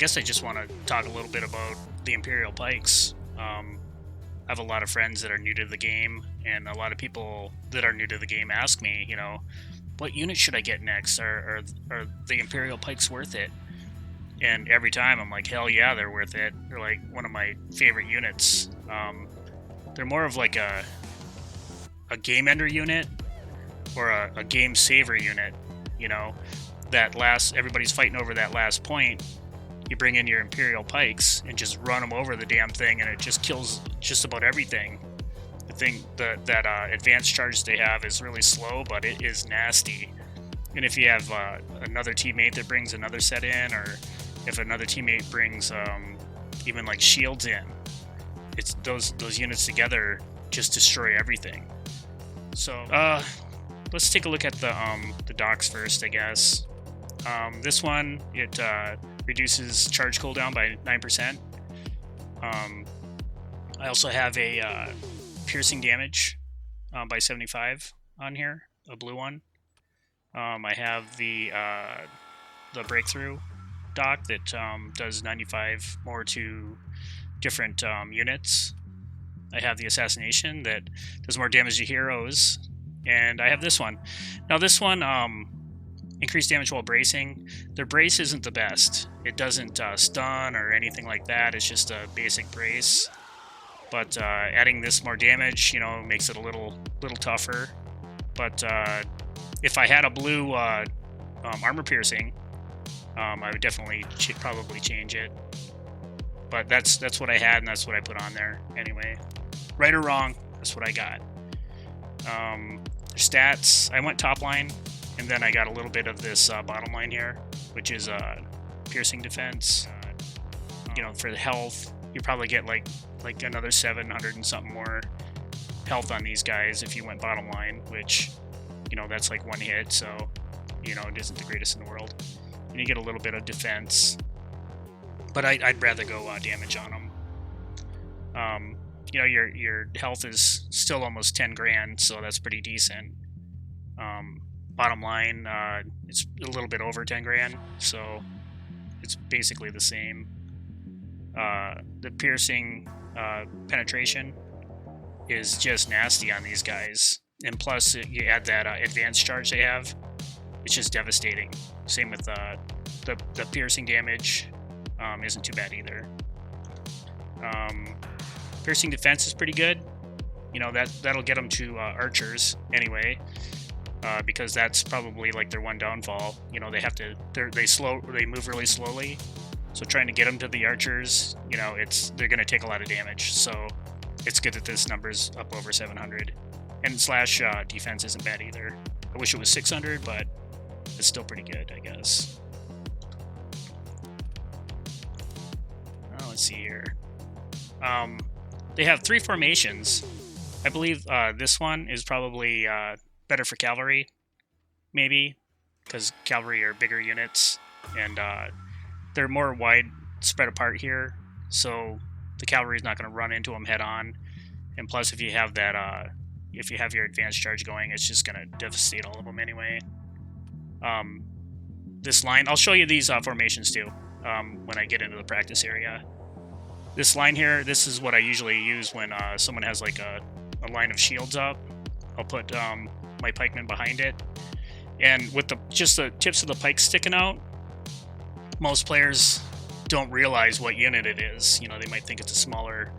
guess I just want to talk a little bit about the Imperial Pikes. I have a lot of friends that are new to the game, and a lot of people that are new to the game ask me, what unit should I get next? Are the Imperial Pikes worth it? And every time I'm like, hell yeah, they're worth it. They're like one of my favorite units. They're more of like a game ender unit or a game saver unit, everybody's fighting over that last point. You bring in your Imperial Pikes and just run them over the damn thing, and it just kills just about everything. The thing that advanced charge they have is really slow, but it is nasty. And if you have another teammate that brings another set in, or if another teammate brings even like shields in, it's those units together just destroy everything. So let's take a look at the docks first, I guess. This one, it reduces charge cooldown by 9%. I also have a piercing damage by 75 on here, a blue one. I have the breakthrough dock that does 95 more to different units. I have the assassination that does more damage to heroes, and I have this one. Now this one, increased damage while bracing. Their brace isn't the best. It doesn't stun or anything like that. It's just a basic brace. But adding this more damage, makes it a little tougher. But if I had a blue armor piercing, I would definitely probably change it. But that's what I had, and that's what I put on there anyway. Right or wrong, that's what I got. Their stats, I went top line, and then I got a little bit of this bottom line here, which is piercing defense. For the health, you probably get like another 700 and something more health on these guys if you went bottom line, which, that's like one hit, so, it isn't the greatest in the world. And you get a little bit of defense, but I'd rather go damage on them. Your health is still almost 10 grand, so that's pretty decent. Bottom line, it's a little bit over 10 grand, so it's basically the same. The piercing penetration is just nasty on these guys, and plus you add that advanced charge they have, it's just devastating. Same with the piercing damage, isn't too bad either. Piercing defense is pretty good. That'll get them to archers anyway. Because that's probably like their one downfall. They move really slowly, so trying to get them to the archers, they're going to take a lot of damage. So it's good that this number's up over 700, and slash defense isn't bad either. I wish it was 600, but it's still pretty good, I guess. Let's see here. They have 3 formations. I believe this one is probably better for cavalry, maybe, because cavalry are bigger units, and they're more wide spread apart here, so the cavalry is not going to run into them head on. And plus, if you have that, if you have your advanced charge going, it's just going to devastate all of them anyway. This line, I'll show you these formations too when I get into the practice area. This line here, this is what I usually use when someone has like a line of shields up. I'll put my pikemen behind it, and with just the tips of the pike sticking out, most players don't realize what unit it is. They might think it's a smaller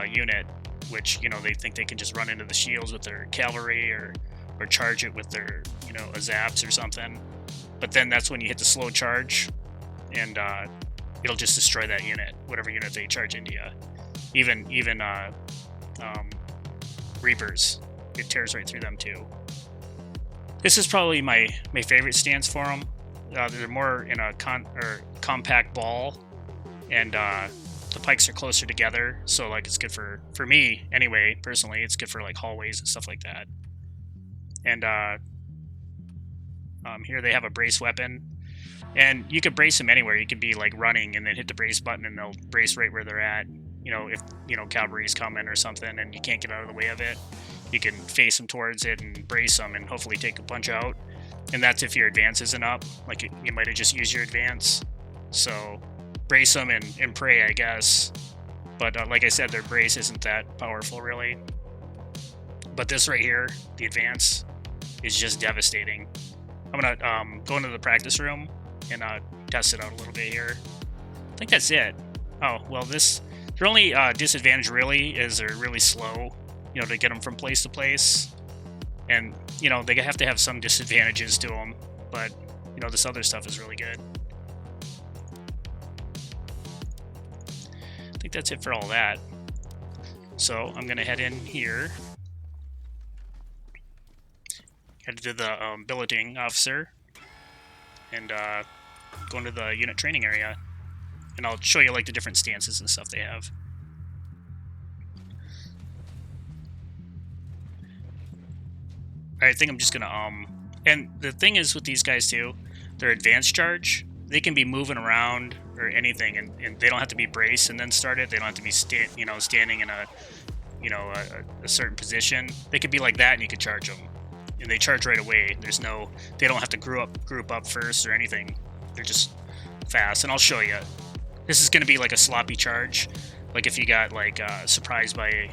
unit, which they think they can just run into the shields with their cavalry or charge it with their a zaps or something. But then that's when you hit the slow charge, and it'll just destroy that unit, whatever unit they charge into you. Even Reapers, it tears right through them too. This is probably my favorite stance for them. They're more in a compact ball, and the pikes are closer together, so like it's good for me anyway. Personally, it's good for like hallways and stuff like that. And here they have a brace weapon, and you could brace them anywhere. You could be like running and then hit the brace button, and they'll brace right where they're at. If cavalry's coming or something and you can't get out of the way of it, you can face them towards it and brace them and hopefully take a punch out. And that's if your advance isn't up. Like you might have just used your advance. So brace them and pray, I guess. But like I said, their brace isn't that powerful, really. But this right here, the advance, is just devastating. I'm gonna go into the practice room and test it out a little bit here. I think that's it. Oh, well, their only disadvantage really is they're really slow, you know, to get them from place to place. And, you know, they have to have some disadvantages to them, but, you know, this other stuff is really good. I think that's it for all that. So I'm going to head in here. Head to the billeting officer and go into the unit training area. And I'll show you, like, the different stances and stuff they have. I think I'm just gonna and the thing is with these guys too, their advanced charge, they can be moving around or anything, and they don't have to be braced and then start it. They don't have to be standing in a certain position. They could be like that, and you could charge them, and they charge right away. They don't have to group up first or anything. They're just fast, and I'll show you. This is gonna be like a sloppy charge, like if you got like surprised by,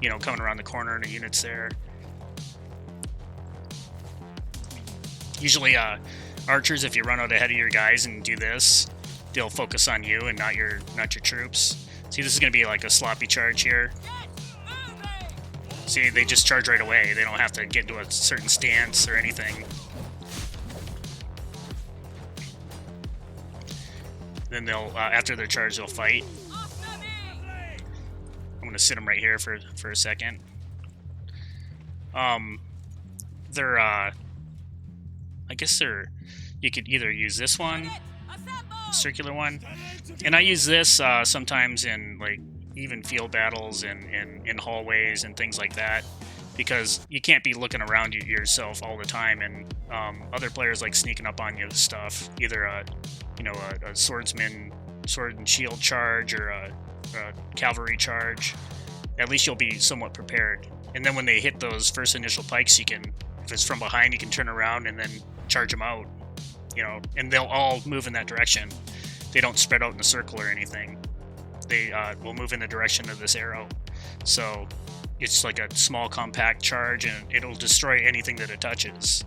you know, coming around the corner and a unit's there. Usually, archers, if you run out ahead of your guys and do this, they'll focus on you and not your troops. See, this is going to be like a sloppy charge here. See, they just charge right away. They don't have to get into a certain stance or anything. Then they'll, after their charge, they'll fight. I'm going to sit them right here for a second. I guess you could either use this one, circular one, and I use this sometimes in like even field battles and in hallways and things like that, because you can't be looking around yourself all the time, and other players like sneaking up on you with stuff, either a swordsman sword and shield charge or a cavalry charge. At least you'll be somewhat prepared, and then when they hit those first initial pikes, you can, if it's from behind, you can turn around and then charge them out, you know, and they'll all move in that direction. They don't spread out in a circle or anything. They will move in the direction of this arrow. So it's like a small compact charge, and it'll destroy anything that it touches.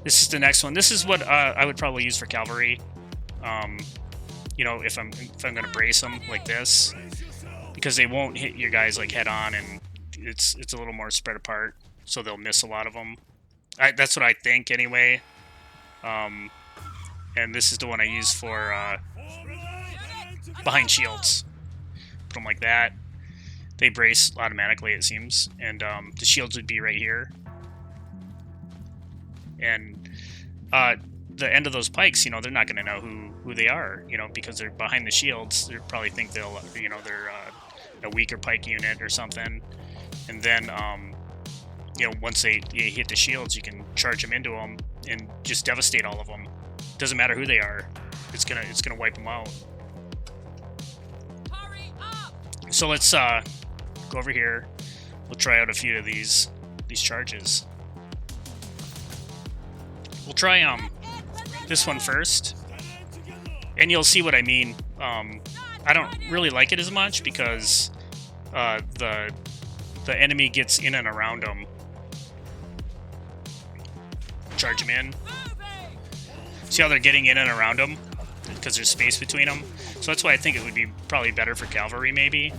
This is the next one. This is what I would probably use for cavalry. You know, if I'm going to brace them like this, because they won't hit your guys like head on, and it's a little more spread apart, so they'll miss a lot of them. That's what I think anyway. And this is the one I use for behind shields. Put them like that. They brace automatically, it seems, and the shields would be right here. And the end of those pikes, you know, they're not going to know who they are, you know, because they're behind the shields. They probably think they're a weaker pike unit or something. And then you know, once they hit the shields, you can charge them into them and just devastate all of them. Doesn't matter who they are. It's gonna wipe them out. So let's go over here. We'll try out a few of these charges. We'll try this one first, and you'll see what I mean. I don't really like it as much because the enemy gets in and around them. Charge them in. See how they're getting in and around them? Because there's space between them. So that's why I think it would be probably better for cavalry, maybe.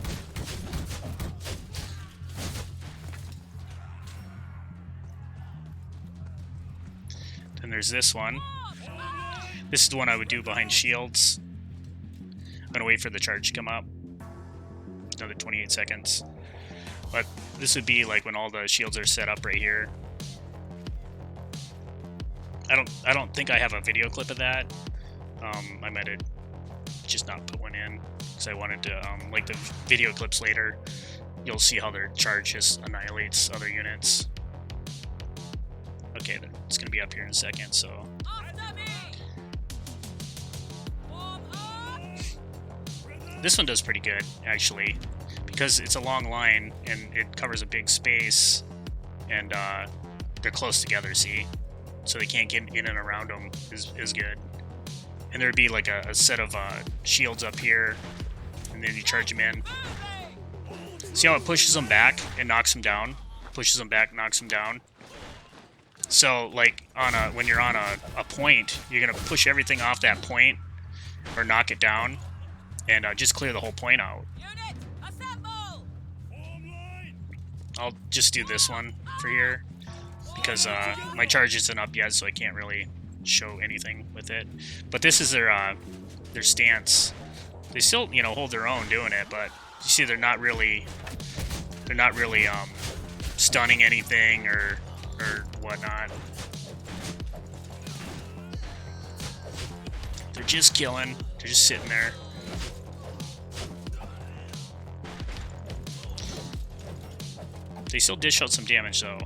Then there's this one. This is the one I would do behind shields. I'm going to wait for the charge to come up. Another 28 seconds. But this would be like when all the shields are set up right here. I don't think I have a video clip of that. I might have just not put one in because I wanted to like the video clips later. You'll see how their charge just annihilates other units. Okay, it's gonna be up here in a second. So this one does pretty good actually, because it's a long line and it covers a big space, and they're close together. See. So they can't get in and around them is good. and there'd be like a set of shields up here, and then you charge them in. See how it pushes them back and knocks them down? Pushes them back, knocks them down. So, like, when you're on a point, you're going to push everything off that point, or knock it down, and just clear the whole point out. I'll just do this one for here, because my charge isn't up yet, so I can't really show anything with it. But this is their stance. They still, you know, hold their own doing it, but you see they're not really stunning anything or whatnot. They're just killing. They're just sitting there. They still dish out some damage though.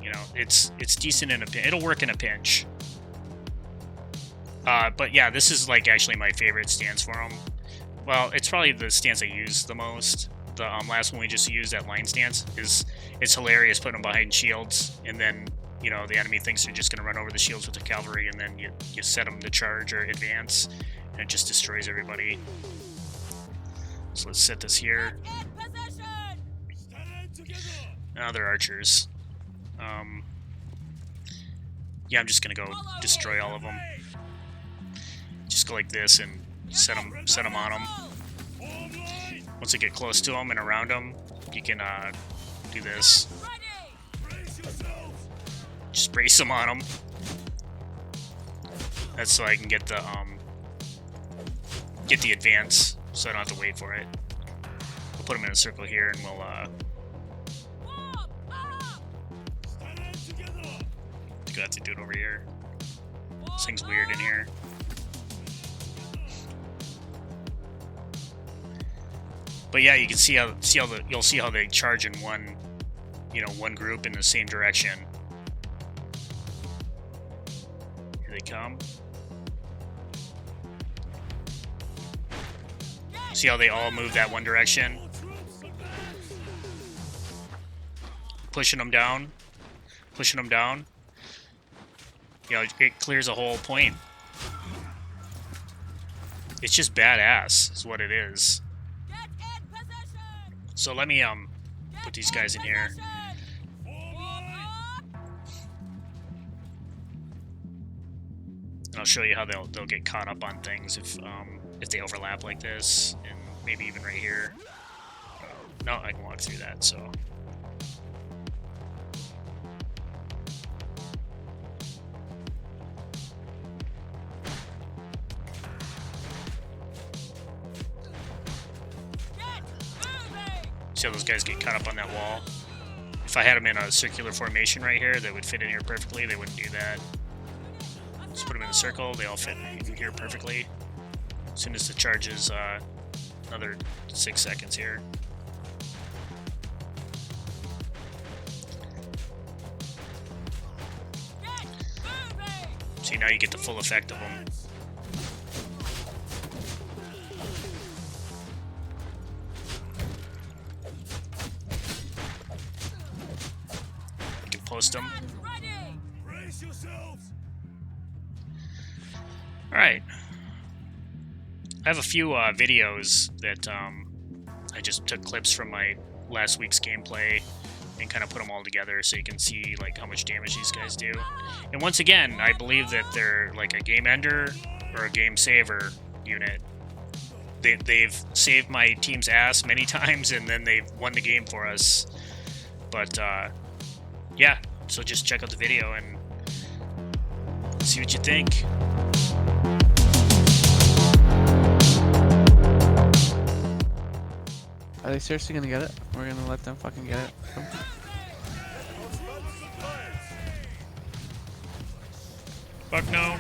You know, it's decent in a pinch. It'll work in a pinch. But yeah, this is like actually my favorite stance for them. Well, it's probably the stance I use the most. The last one we just used, that line stance, it's hilarious putting them behind shields, and then, you know, the enemy thinks they're just going to run over the shields with the cavalry, and then you set them to charge or advance, and it just destroys everybody. So let's set this here. Now they're archers. Yeah, I'm just going to go destroy all of them. Just go like this and set them on them. Once you get close to them and around them, you can do this. Just brace them on them. That's so I can get the advance, so I don't have to wait for it. We'll put them in a circle here, and we'll I think I have to do it over here. This thing's weird in here. But yeah, you can see how you'll see how they charge in one group in the same direction. Here they come. See how they all move that one direction? Pushing them down. Pushing them down. You know, it clears a whole point. It's just badass, is what it is. So let me put these guys in here. And I'll show you how they'll get caught up on things if they overlap like this, and maybe even right here. No, I can walk through that, so. See how those guys get caught up on that wall? If I had them in a circular formation right here, they would fit in here perfectly. They wouldn't do that. Just put them in a circle, they all fit in here perfectly. As soon as the charge is another 6 seconds here. See, now you get the full effect of them. Post them. Alright. I have a few videos that I just took clips from my last week's gameplay and kind of put them all together so you can see like how much damage these guys do. And once again, I believe that they're like a game ender or a game saver unit. They've saved my team's ass many times, and then they've won the game for us. But yeah, so just check out the video and see what you think. Are they seriously gonna get it? We're gonna let them fucking get it. Fuck no.